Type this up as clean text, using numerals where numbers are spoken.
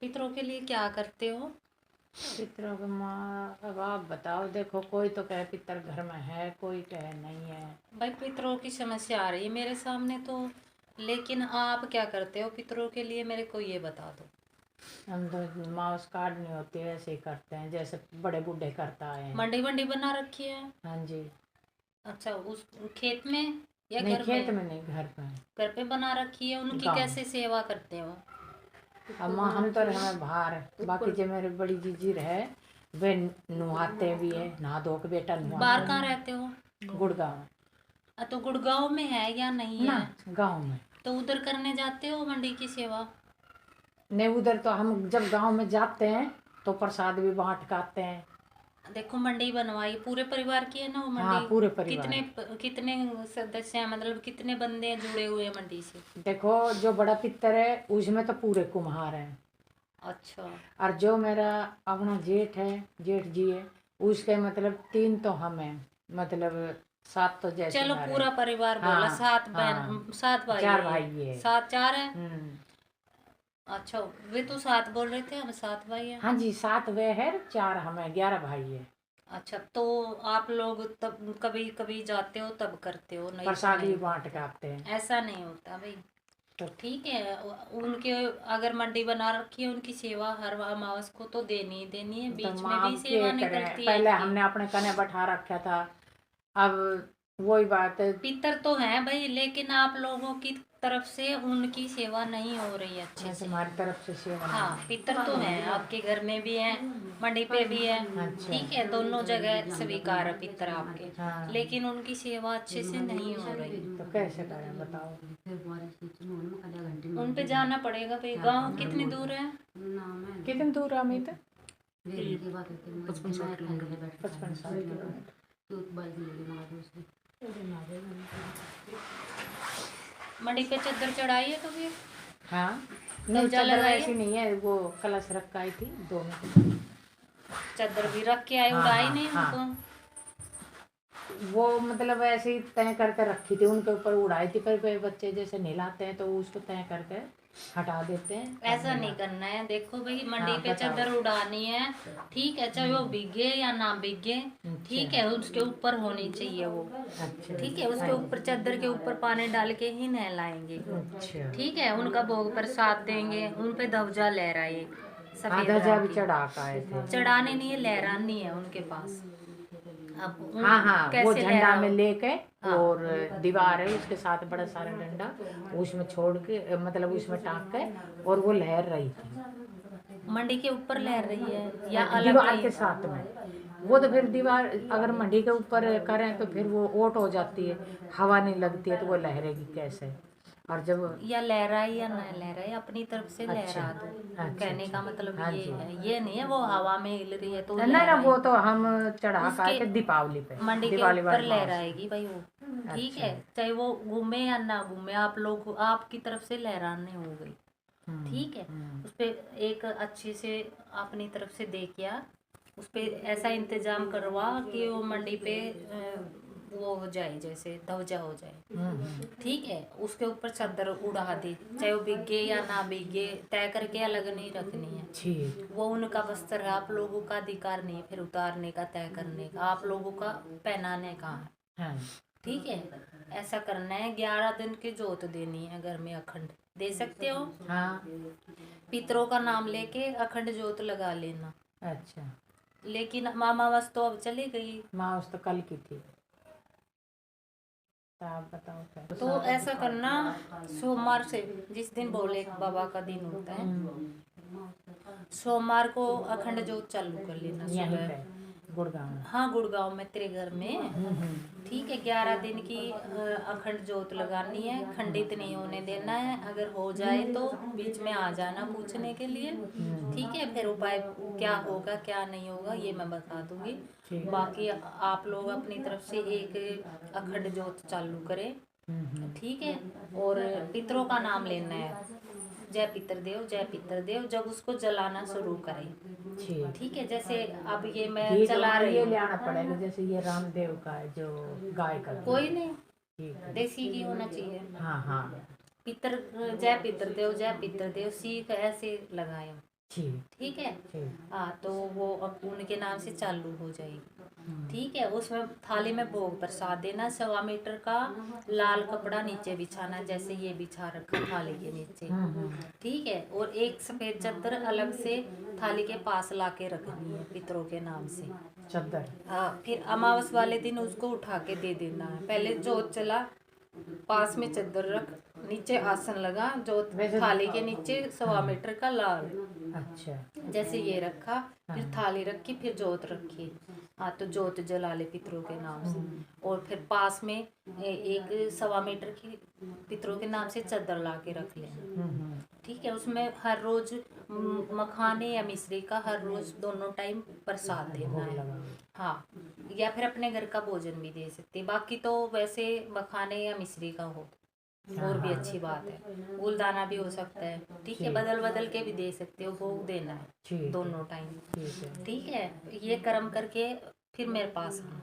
पितरों के लिए क्या करते हो? पितरों के माँ, अब आप बताओ। देखो, कोई तो कहे पितर घर में है, कोई कहे नहीं है। भाई पितरों की समस्या आ रही है मेरे सामने तो, लेकिन आप क्या करते हो पितरों के लिए, मेरे को ये बता दो। हम तो मांस काटनी होती है ऐसे ही करते हैं जैसे बड़े बूढ़े करता आए हैं। मंडी वंडी बना रखी है? हाँ जी। अच्छा, उस खेत में या नहीं, घर पे? खेत में नहीं, घर पे। घर पे बना रखी है। उनकी गाँव में। कैसे सेवा करते हो? अब माँ हम तो रहे बाहर, बाकी जो मेरे बड़ी जीजी रहे वे नहाते भी है, नहा धो के बेटा बाहर नहाते कहाँ रहते हो? हैं। गुड़गांव में। तो गुड़गांव में है या नहीं ना, है? गांव में। तो उधर करने जाते हो मंडी की सेवा? नहीं, उधर तो हम जब गांव में जाते हैं तो प्रसाद भी बांट के आते हैं। देखो मंडी बनवाई पूरे परिवार की है ना वो हाँ, मंडी? पूरे परिवार। कितने सदस्य हैं, मतलब कितने बंदे हैं जुड़े हुए हैं मंडी से? देखो, जो बड़ा पितर है उसमें तो पूरे कुम्हार हैं। अच्छा। और जो मेरा अपना जेठ है, जेठ जी है, उसके मतलब 3 तो हम हैं, मतलब 7 तो जैसे चलो हमारे। पूरा परिवार हाँ, बोला, 7 बहन, हाँ, 7 भाई 4 है। भाई है। 7 4 है। हम्म। अच्छा, वे तो 7 बोल रहे थे, हम 7 भाई हैं। हाँ जी, 7 वे है, 4 हम है, 11 भाई है। अच्छा, तो आप लोग तब कभी कभी जाते हो तब करते हो, नहीं तो प्रसाद भी नहीं? बांट के आते हैं। ऐसा नहीं होता भाई। तो ठीक है, उनके अगर मंडी बना रखी है, उनकी सेवा हर अमावस को तो देनी ही देनी है, बीच में माँ भी के सेवा करें, निकलती है पहले इनकी। हमने अपने कने बैठा रखा था। अब वही बात है। पितर तो हैं भाई, लेकिन आप लोगों की तरफ से उनकी सेवा नहीं हो रही है अच्छे से। तुम्हारी तरफ से सेवा हाँ, नहीं। पितर तो हैं, आपके घर में भी हैं, मंडी पे भी है। अच्छा। ठीक है, दोनों जगह स्वीकार है पितर आपके। हाँ। लेकिन उनकी सेवा अच्छे से नहीं हो रही। तो कैसे करें बताओ। उन पे जाना पड़ेगा भाई। गांव कितनी दूर है? कितनी दूर है अमित? 55-60 किलोमीटर। 55-60 किलोमीटर। मंडी पे चद्दर चढ़ाई है कभी? हाँ, नहीं, कब्जा चद्दर लगाई ऐसी है? नहीं है, वो कलश रखा आई थी दोनों। चद्दर भी रख के आए, हाँ, उड़ाई हाँ, नहीं हाँ। उनको? वो मतलब ऐसे ही तय करके रखी थी, उनके ऊपर उड़ाई थी। पर बच्चे जैसे नहलाते हैं तो उसको तय करके हटा देते हैं। ऐसा नहीं करना है। देखो भाई, मंडी हाँ, पे बताओ। चद्दर उड़ानी है, ठीक है, चाहे वो भीगे या ना भीगे, ठीक है, उसके ऊपर होनी चाहिए वो। अच्छा। ठीक है, उसके ऊपर चद्दर के ऊपर पानी डाल के ही नहलाएंगे। अच्छा। ठीक है, उनका भोग प्रसाद देंगे, उन पे ध्वजा लहराए हाँ, सफेद ध्वजा रंग भी की। चढ़ा के आए थे। चढ़ाने नहीं है, लहरानी है उनके पास। अब हाँ, हाँ, वो कैसे झंडा में लहराओ? लेके। हाँ। और दीवार है उसके साथ बड़ा सारा डंडा, उसमें छोड़ के मतलब उसमें टांग के, और वो लहर रही थी। मंडी के ऊपर लहर रही है या अलग दीवार कहीं? के साथ में। वो तो फिर दीवार अगर मंडी के ऊपर करें तो फिर वो ओट हो जाती है, हवा नहीं लगती है, तो वो लहरेगी कैसे। और जब या लहराए या ना लहराए, अपनी तरफ से अच्छा, लहरा दो। अच्छा, कहने का अच्छा। मतलब हाँ ये जी। है, ये नहीं है वो हवा में हिल रही है तो नहीं ना, लहराए। वो तो हम चढ़ा के आए उसके थे दीपावली पे, मंडी के दिवाली ऊपर वाले मास। लहराएगी भाई वो। ठीक अच्छा। है, चाहे वो घूमे या ना घूमे, आप लोग आपकी तरफ से लहराने हो गई। ठीक है, उस पे एक अच्छे से अपनी तरफ से दे किया, उस पे ऐसा इंतजाम करवा कि वो मंडी पे वो हो जाए, जैसे ध्वजा हो जाए। ठीक है, उसके ऊपर चादर उड़ा दी, चाहे वो भीगे या ना भीगे, तय करके अलग नहीं रखनी है। ठीक। वो उनका वस्त्र है, आप लोगों का अधिकार नहीं है फिर उतारने का, तय करने का, आप लोगों का पहनाने का है। हाँ। ठीक है, ऐसा करना है। 11 दिन की जोत देनी है घर में, अखंड दे सकते हो। हाँ। पितरों का नाम लेके अखंड जोत लगा लेना। अच्छा। लेकिन अमावस तो अब चली गई, माँ तो कल की थी। तो आप बताओ क्या। तो ऐसा करना, सोमवार से, जिस दिन भोले बाबा का दिन होता है, सोमवार को अखंड जोत चालू कर लेना यहीं सुबह। पे गुड़गांव में। हाँ, गुड़गांव में, तेरे घर में। ठीक है, 11 दिन की अखंड जोत लगानी है, खंडित नहीं होने देना है। अगर हो जाए तो बीच में आ जाना पूछने के लिए। ठीक है, फिर उपाय क्या होगा क्या नहीं होगा ये मैं बता दूंगी। ठीक। बाकी आप लोग अपनी तरफ से एक अखंड जोत चालू करें। ठीक है, और पितरों का नाम लेना है, जय पितरदेव जय पितरदेव, जब उसको जलाना शुरू करें। ठीक। ठीक है, जैसे अब ये मैं घी चला रही ये हूँ। ले आना पड़ेगा, जैसे ये रामदेव का है जो गाय का घी। कोई नहीं, ठीक है। देसी घी होना चाहिए। हाँ, हाँ। जय पितरदेव सीख ऐसे लगाए। ठीक ठीक है। ठीक। हाँ, तो वो अब उनके नाम से चालू हो जाएगी। ठीक है। उसमें थाली में भोग प्रसाद देना, 1.25 मीटर का लाल कपड़ा नीचे बिछाना, जैसे ये बिछा रखा थाली के नीचे। ठीक है। और एक सफेद चादर अलग से थाली के पास ला के रखनी है पितरों के नाम से। चादर। हाँ, फिर अमावस वाले दिन उसको उठा के दे देना है। पहले जोत जला, पास में चादर रख, नीचे आसन लगा, जोत थाली के नीचे 1.25 मीटर का लाल। अच्छा। जैसे ये रखा, फिर थाली रखी, फिर जोत रखी। हाँ, तो जोत जला ले पितरों के नाम से। और फिर पास में एक 1.25 मीटर की पितरों के नाम से चादर ला के रख लेना। ठीक है। उसमें हर रोज मखाने या मिश्री का हर रोज दोनों टाइम प्रसाद देना है। हाँ, या फिर अपने घर का भोजन भी दे सकते हैं। बाकी तो वैसे मखाने या मिश्री का हो और भी अच्छी बात है। गुलदाना भी हो सकता है। ठीक है। बदल बदल के भी दे सकते हो, भोग देना है दोनों टाइम। ठीक है। ये कर्म करके फिर मेरे पास आना।